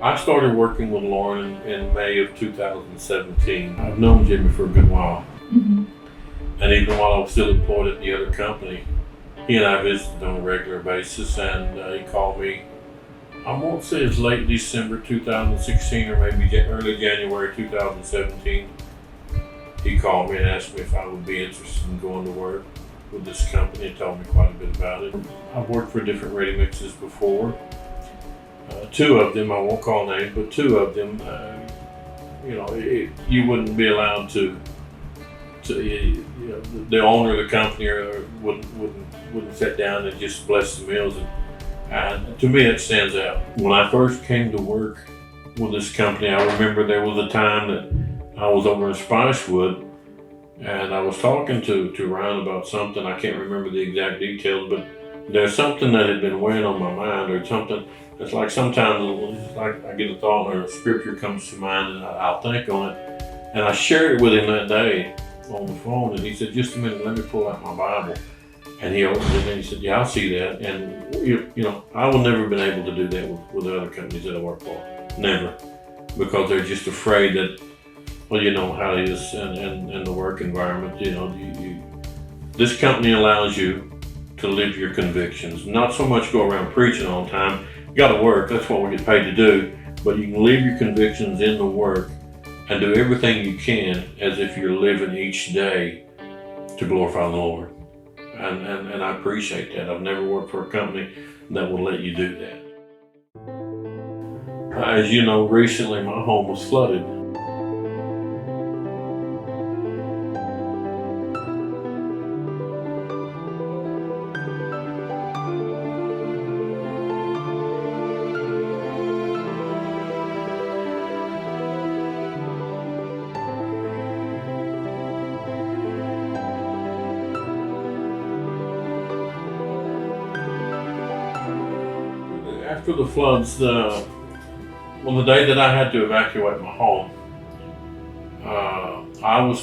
I started working with Lauren in May of 2017. I've known Jimmy for a good while. Mm-hmm. And even while I was still employed at the other company, he and I visited on a regular basis, and he called me, I won't say it's late December 2016 or maybe early January 2017. He called me and asked me if I would be interested in going to work with this company. He told me quite a bit about it. I've worked for different ready mixes before. Two of them, I won't call names, but two of them, you wouldn't be allowed to the owner of the company wouldn't sit down and just bless the meals, and to me that stands out. When I first came to work with this company, I remember there was a time that I was over in Spicewood, and I was talking to Ryan about something. I can't remember the exact details, but there's something that had been weighing on my mind, or something. It's like sometimes it's like I get a thought or a scripture comes to mind, and I'll think on it, and I shared it with him that day on the phone, and he said, "Just a minute, let me pull out my Bible." And he opened it and he said, "Yeah, I'll see that." And I would never have been able to do that with the other companies that I work for. Never. Because they're just afraid that, well, you know how it is and the work environment, this company allows you to live your convictions. Not so much go around preaching all the time. You gotta work, that's what we get paid to do. But you can live your convictions in the work and do everything you can as if you're living each day to glorify the Lord. And I appreciate that. I've never worked for a company that will let you do that. As you know, recently my home was flooded. After the floods, the day that I had to evacuate my home, I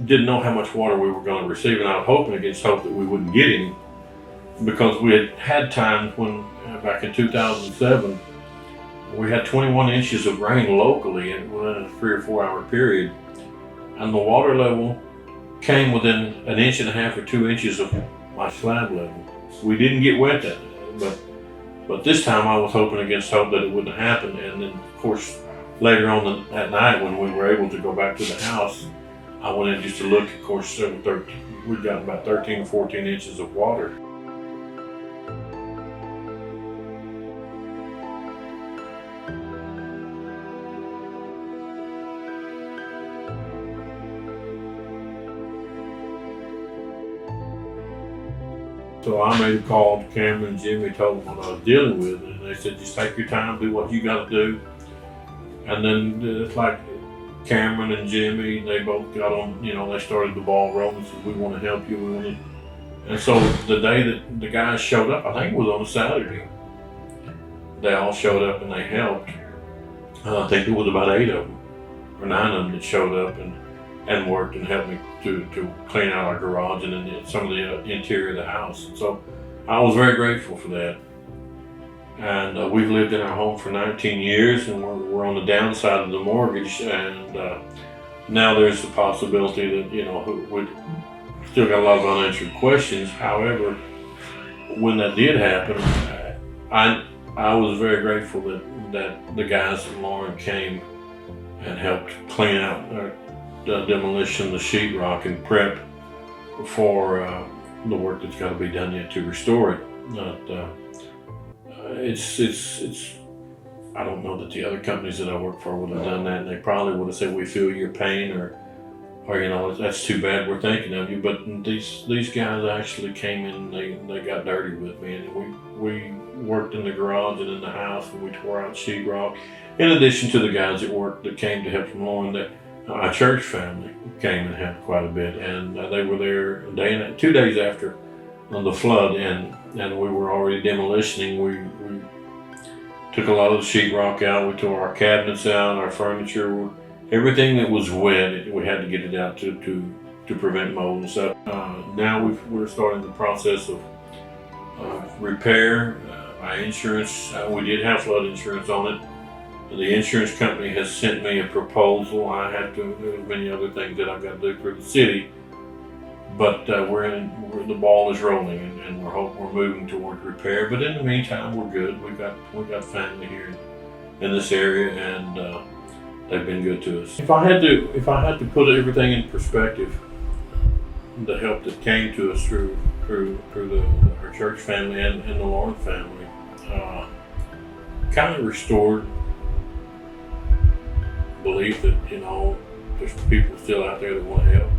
didn't know how much water we were going to receive, and I was hoping against hope that we wouldn't get any, because we had times when, back in 2007, we had 21 inches of rain locally within a 3 or 4 hour period, and the water level came within an inch and a half or 2 inches of my slab level. We didn't get wet that day, but this time I was hoping against hope that it wouldn't happen. And then, of course, later on that night when we were able to go back to the house, I went in just to look. Of course, we'd gotten about 13 or 14 inches of water. So I made a call to Cameron and Jimmy, told them what I was dealing with, and they said, just take your time, do what you got to do. And then it's like Cameron and Jimmy, they both got on, they started the ball rolling, said, we want to help you. And so the day that the guys showed up, I think it was on a Saturday, they all showed up and they helped. I think it was about 8 of them, or 9 of them that showed up and worked and helped me to clean out our garage and then some of the interior of the house. And so I was very grateful for that. And we've lived in our home for 19 years, and we're on the downside of the mortgage, and now there's the possibility that, we still got a lot of unanswered questions. However, when that did happen, I was very grateful that the guys at Lauren came and helped clean out the demolition, the sheetrock, and prep for the work that's got to be done yet to restore it. It's I don't know that the other companies that I work for would have done that, and they probably would have said, we feel your pain, or that's too bad, we're thinking of you. But these guys actually came in, they got dirty with me, and we worked in the garage and in the house, and we tore out sheetrock. In addition to the guys that came to help from Lauren, that our church family came and helped quite a bit, and they were there 2 days after the flood, and we were already demolitioning. We took a lot of the sheetrock out. We tore our cabinets out, our furniture, everything that was wet. We had to get it out to prevent mold and stuff. Now we're starting the process of repair. My insurance, we did have flood insurance on it. The insurance company has sent me a proposal. There's many other things that I've got to do through the city, but the ball is rolling, and we're moving toward repair. But in the meantime, we're good. We've got family here in this area, and they've been good to us. If I had to put everything in perspective, the help that came to us through our church family and the Lord family, kind of restored belief that there's people still out there that want to help.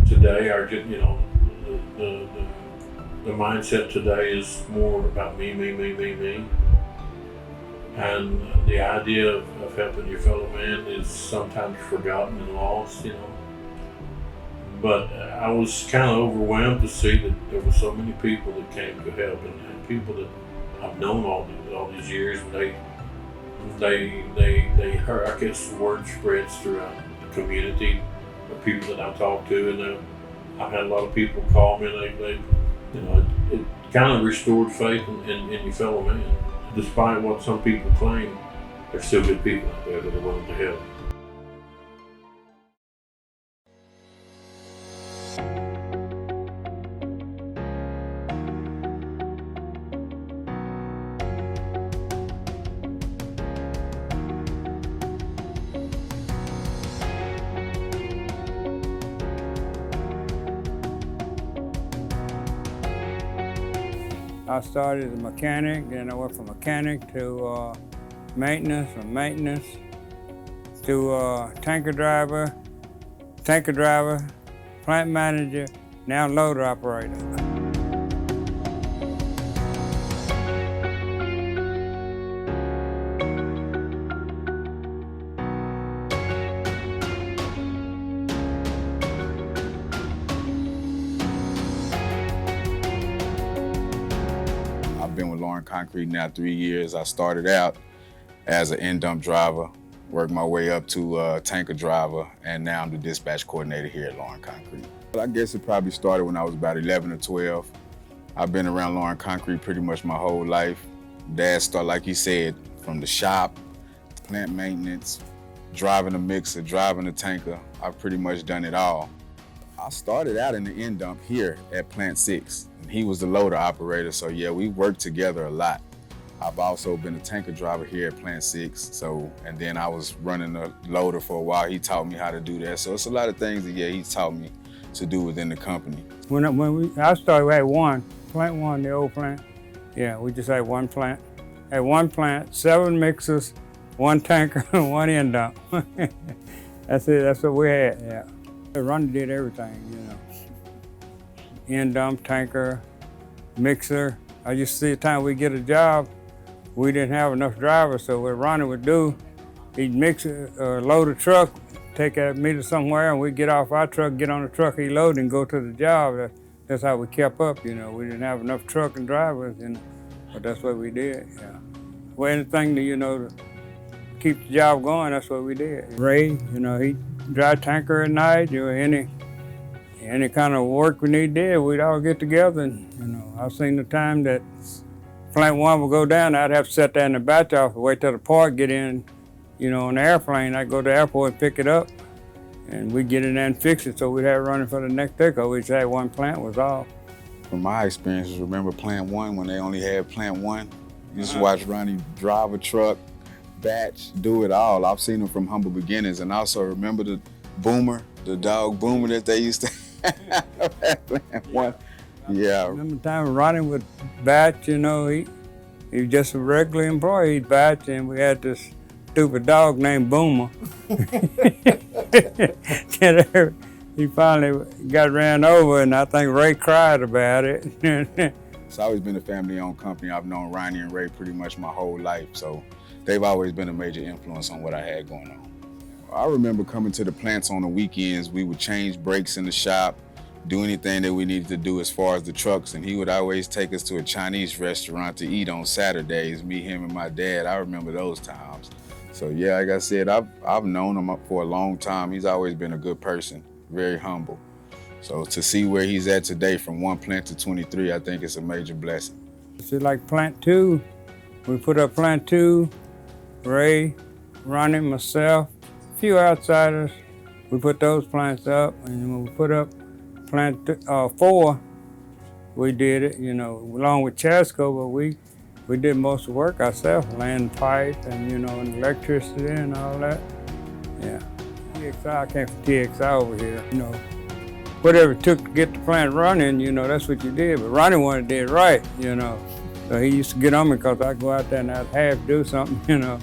Today, the mindset today is more about me, and the idea of helping your fellow man is sometimes forgotten and lost. But I was kind of overwhelmed to see that there were so many people that came to help, and people that I've known all these years. They heard. I guess the word spreads throughout the community, the people that I talk to, and I've had a lot of people call me. It kind of restored faith in your fellow man. Despite what some people claim, there's still good people out there that are willing to help. I started as a mechanic, then I went from mechanic to maintenance, from maintenance to tanker driver, plant manager, now loader operator. I've been with Lauren Concrete now 3 years. I started out as an end dump driver, worked my way up to tanker driver, and now I'm the dispatch coordinator here at Lauren Concrete. I guess it probably started when I was about 11 or 12. I've been around Lauren Concrete pretty much my whole life. Dad started, like he said, from the shop, plant maintenance, driving a mixer, driving a tanker. I've pretty much done it all. I started out in the end dump here at Plant 6. He was the loader operator, so yeah, we worked together a lot. I've also been a tanker driver here at Plant 6, and then I was running the loader for a while. He taught me how to do that. So it's a lot of things that, he taught me to do within the company. When I started, we had plant one, the old plant. Yeah, we just had one plant. Had one plant, 7 mixers, 1 tanker, and 1 end dump. That's it, that's what we had, yeah. Ronnie did everything, End dump, tanker, mixer. I just see the time we get a job, we didn't have enough drivers, so what Ronnie would do, he'd mix load a truck, take that meter somewhere, and we'd get off our truck, get on the truck, he'd load and go to the job. That's how we kept up, We didn't have enough truck and drivers, but that's what we did, yeah. Well, anything to keep the job going, that's what we did. Ray, he drive tanker at night, any kind of work we did, we'd all get together and, I've seen the time that plant 1 would go down, I'd have to sit there in the batch office, wait till the part get in, on the airplane. I'd go to the airport and pick it up, and we'd get in there and fix it, so we'd have it running for the next day, because we just had one plant was off. From my experiences, remember Plant 1 when they only had Plant 1? You just watch Ronnie drive a truck, batch, do it all. I've seen him from humble beginnings, and also remember the Boomer, the dog Boomer that they used to have at Plant 1. Yeah. I remember the time Ronnie would batch, he was just a regular employee, he'd batch, and we had this stupid dog named Boomer. He finally got ran over, and I think Ray cried about it. It's always been a family-owned company. I've known Ronnie and Ray pretty much my whole life, so they've always been a major influence on what I had going on. I remember coming to the plants on the weekends. We would change brakes in the shop, do anything that we needed to do as far as the trucks, and he would always take us to a Chinese restaurant to eat on Saturdays, me, him, and my dad. I remember those times. So yeah, like I said, I've known him for a long time. He's always been a good person, very humble. So to see where he's at today from 1 plant to 23, I think it's a major blessing. See, like Plant 2, we put up Plant 2, Ray, Ronnie, myself, a few outsiders. We put those plants up, and when we put up plant 4, we did it, along with Chasco, but we did most of the work ourselves, laying pipe and, and electricity and all that. Yeah. TXI, I came from TXI over here, whatever it took to get the plant running, that's what you did. But Ronnie wanted to do it right, So he used to get on me because I'd go out there and I'd half do something,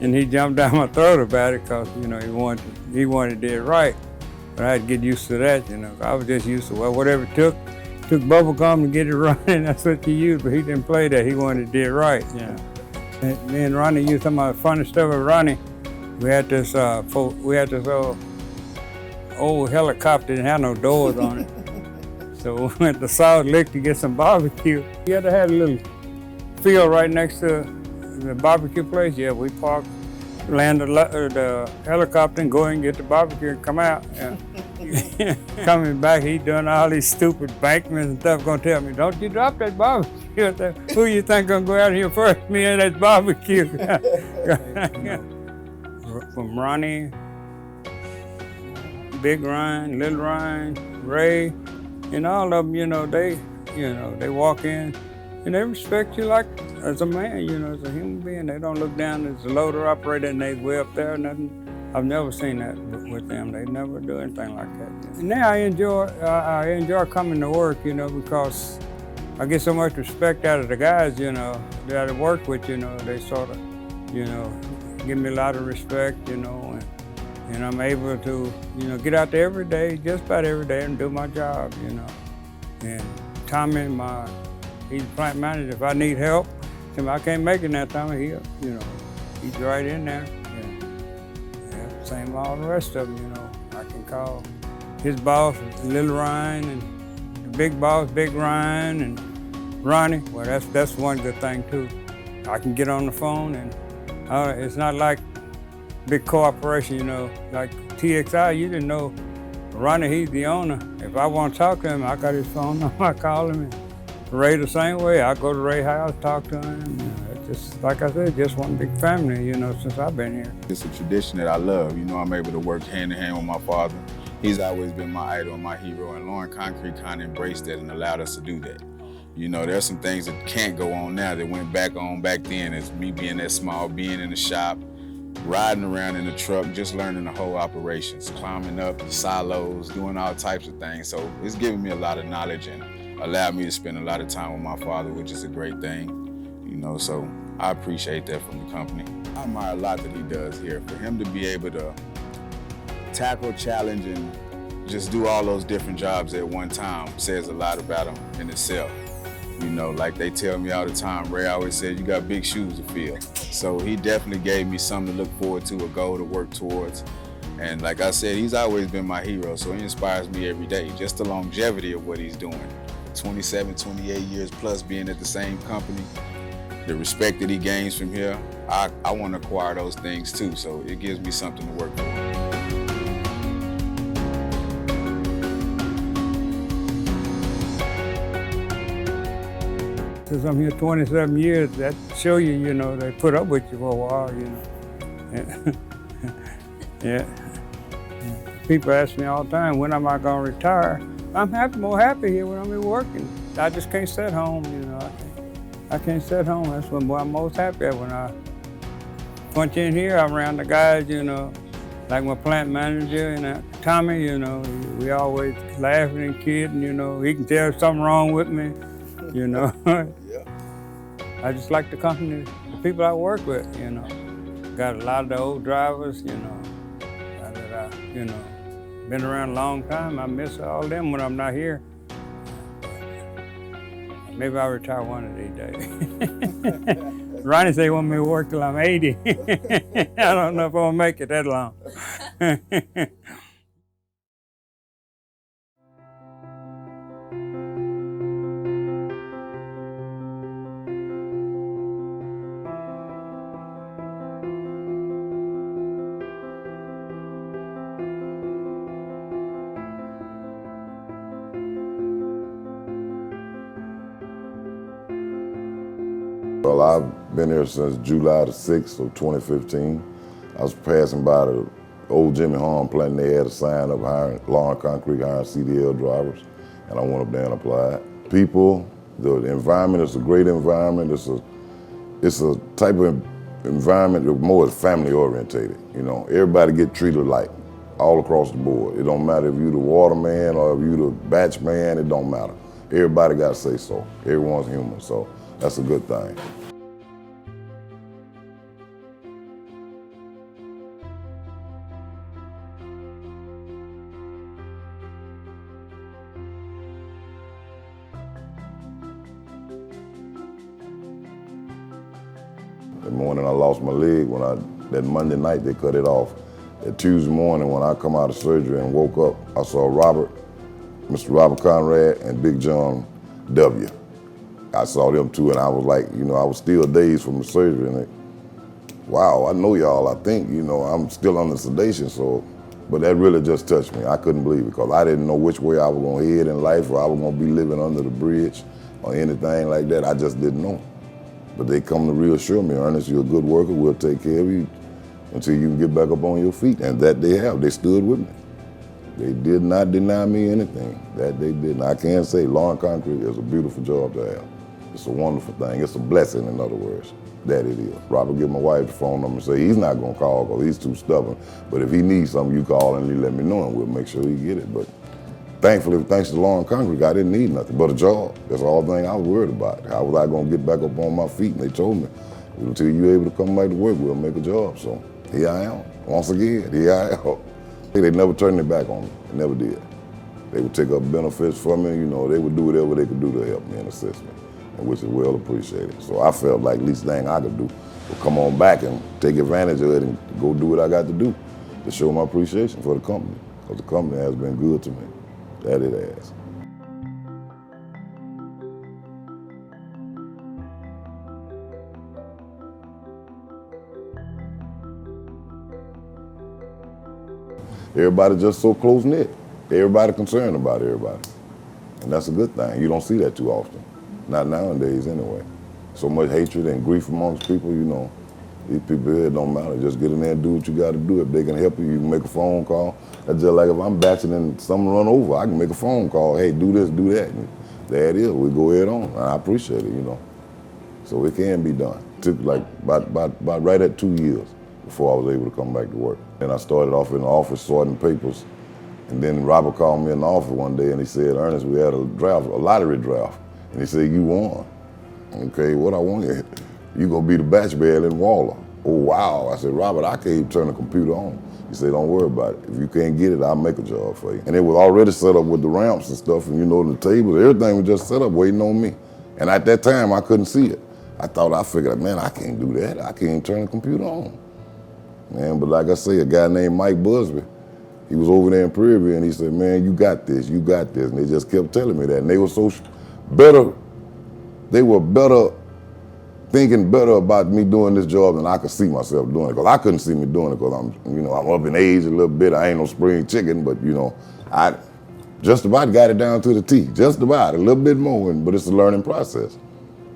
and he jumped down my throat about it because, he wanted to do it right. But I had to get used to that, I was just used to, whatever it took bubble gum to get it running, that's what you used, but he didn't play that. He wanted to do it right, And me and Ronnie used some of the funny stuff with Ronnie. We had this old helicopter, didn't have no doors on it. So we went to Salt Lick to get some barbecue. We had to have a little field right next to the barbecue place. Yeah, we parked, land the helicopter and go and get the barbecue and come out. Yeah. Coming back, he doing all these stupid bankments and stuff, gonna tell me, don't you drop that barbecue. Who you think gonna go out here first? Me and that barbecue. From Ronnie, Big Ryan, Little Ryan, Ray, and all of them, they walk in and they respect you like as a man, as a human being. They don't look down as a loader operator and they way up there, nothing. I've never seen that with them. They never do anything like that. And now I enjoy coming to work, because I get so much respect out of the guys, that I work with, they sort of, give me a lot of respect, and I'm able to, get out there every day, just about every day, and do my job, And Tommy, he's the plant manager. If I need help, I can't make it now, Tommy, he's right in there. Same all the rest of them, I can call his boss, Little Ryan, and the big boss, Big Ryan, and Ronnie. Well, that's one good thing too. I can get on the phone, and it's not like big corporation, like TXI. You didn't know Ronnie, he's the owner. If I want to talk to him, I got his phone number. I call him. And Ray the same way. I go to Ray's house, talk to him. It's just, like I said, just one big family, since I've been here. It's a tradition that I love. I'm able to work hand in hand with my father. He's always been my idol and my hero, and Lauren Concrete kind of embraced that and allowed us to do that. There's some things that can't go on now that went back then. As me being that small, being in the shop, riding around in the truck, just learning the whole operations, climbing up the silos, doing all types of things. So it's given me a lot of knowledge and allowed me to spend a lot of time with my father, which is a great thing. So I appreciate that from the company. I admire a lot that he does here. For him to be able to tackle, challenge, and just do all those different jobs at one time says a lot about him in itself. Like they tell me all the time, Ray always said, you got big shoes to fill. So he definitely gave me something to look forward to, a goal to work towards. And like I said, he's always been my hero, so he inspires me every day. Just the longevity of what he's doing. 27, 28 years plus being at the same company. The respect that he gains from here, I want to acquire those things too, so it gives me something to work for. Since I'm here 27 years, that show you, they put up with you for a while, Yeah. People ask me all the time, when am I going to retire? I'm more happy here when I'm working. I just can't sit home, I can't sit home. That's when I'm most happy at. When I punch in here, I'm around the guys, like my plant manager and Tommy, we always laughing and kidding, he can tell something wrong with me, Yeah. I just like the company, the people I work with, Got a lot of the old drivers, that I, been around a long time. I miss all them when I'm not here. Maybe I'll retire one of these days. Ronnie said he want me to work till I'm 80. I don't know if I'll make it that long. Well, I've been here since July the 6th of 2015. I was passing by the old Jimmy Horn plant, and they had a sign up hiring Lauren Concrete, hiring CDL drivers, and I went up there and applied. People, the environment is a great environment. It's a type of environment that more is family orientated. You know, everybody get treated alike all across the board. It don't matter if you the waterman or if you the batch man, it don't matter. Everybody got to say so. Everyone's human, so that's a good thing. That morning I lost my leg that Monday night they cut it off. That Tuesday morning when I come out of surgery and woke up, I saw Mr. Robert Conrad and Big John W. I saw them two and I was like, you know, I was still dazed from the surgery and wow, I know y'all, I think, you know, I'm still under sedation, so, but that really just touched me. I couldn't believe it because I didn't know which way I was gonna head in life or I was gonna be living under the bridge or anything like that. I just didn't know. But they come to reassure me, Ernest, you're a good worker, we'll take care of you until you can get back up on your feet. And that they have, they stood with me. They did not deny me anything, that they didn't. I can't say Lauren Concrete is a beautiful job to have. It's a wonderful thing, it's a blessing in other words, that it is. Robert give my wife the phone number and say he's not gonna call because he's too stubborn, but if he needs something, you call and you let me know and we'll make sure he get it. But thankfully, thanks to Lauren Concrete, I didn't need nothing but a job. That's all the thing I was worried about. How was I gonna get back up on my feet? And they told me, until you're able to come back to work, we'll make a job. So here I am, once again, here I am. They never turned their back on me, they never did. They would take up benefits for me, you know, they would do whatever they could do to help me and assist me, and which is well appreciated. So I felt like the least thing I could do was come on back and take advantage of it and go do what I got to do to show my appreciation for the company, because the company has been good to me. That it has. Everybody just so close-knit. Everybody concerned about everybody. And that's a good thing. You don't see that too often. Not nowadays anyway. So much hatred and grief amongst people, you know. These people here, it don't matter. Just get in there and do what you got to do. If they can help you, you can make a phone call. That's just like if I'm batching and someone run over, I can make a phone call. Hey, do this, do that. And there it is. We go ahead on. And I appreciate it, you know. So it can be done. It took like about right at 2 years before I was able to come back to work. And I started off in the office sorting papers. And then Robert called me in the office one day and he said, Ernest, we had a lottery draft. And he said, you won. Okay, what I won? You gonna be the batch man in Waller. Oh, wow. I said, Robert, I can't even turn the computer on. He said, don't worry about it. If you can't get it, I'll make a job for you. And it was already set up with the ramps and stuff, and you know, the tables, everything was just set up waiting on me. And at that time, I couldn't see it. I figured, man, I can't do that. I can't even turn the computer on. Man, but like I say, a guy named Mike Busby, he was over there in Prairie View, and he said, man, you got this, you got this. And they just kept telling me that. And they were thinking better about me doing this job than I could see myself doing it. Because I couldn't see me doing it because I'm up in age a little bit. I ain't no spring chicken, but you know, I just about got it down to the T. Just about, a little bit more, but it's a learning process.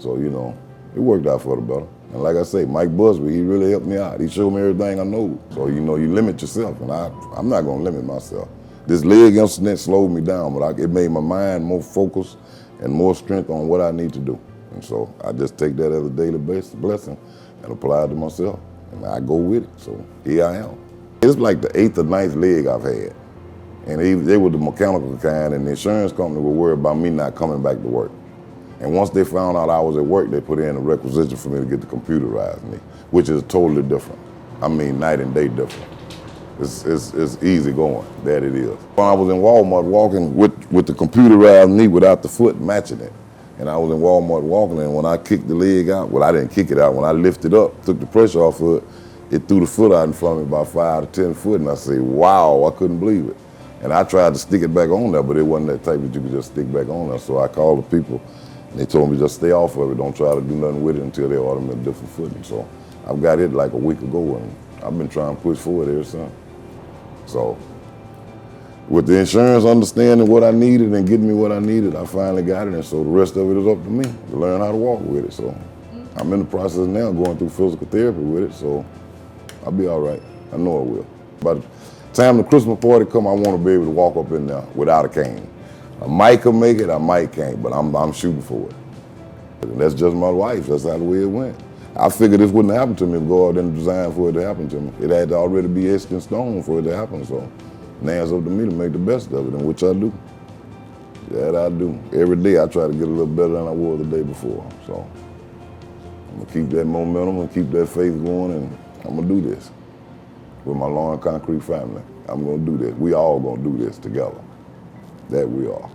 So, you know, it worked out for the better. And like I say, Mike Busby, he really helped me out. He showed me everything I know. So, you know, you limit yourself, and I'm not gonna limit myself. This leg incident slowed me down, but it made my mind more focused and more strength on what I need to do. And so I just take that as a daily blessing and apply it to myself, and I go with it. So here I am. It's like the 8th or 9th leg I've had. And they were the mechanical kind, and the insurance company were worried about me not coming back to work. And once they found out I was at work, they put in a requisition for me to get the computerized me, which is totally different. I mean, night and day different. It's easy going, that it is. When I was in Walmart walking with the computerized knee without the foot matching it, and I was in Walmart walking, and when I kicked the leg out, well, I didn't kick it out. When I lifted up, took the pressure off of it, it threw the foot out in front of me about 5 to 10 foot, and I said, wow, I couldn't believe it. And I tried to stick it back on there, but it wasn't that type that you could just stick back on there. So I called the people, and they told me just stay off of it. Don't try to do nothing with it until they order me a different footing. So I've got it like a week ago, and I've been trying to push forward ever since. So with the insurance understanding what I needed and getting me what I needed, I finally got it, and so the rest of it is up to me to learn how to walk with it. So I'm in the process now going through physical therapy with it, so I'll be all right. I know I will. By the time the Christmas party come, I want to be able to walk up in there without a cane. I might can make it, I might can't, but I'm shooting for it. And that's just my life. That's how the way it went. I figured this wouldn't happen to me if God didn't design for it to happen to me. It had to already be etched in stone for it to happen, so now it's up to me to make the best of it, and which I do. That I do. Every day I try to get a little better than I was the day before, so I'm gonna keep that momentum and keep that faith going, and I'm gonna do this with my Lauren Concrete family. I'm gonna do this. We all gonna do this together. That we are.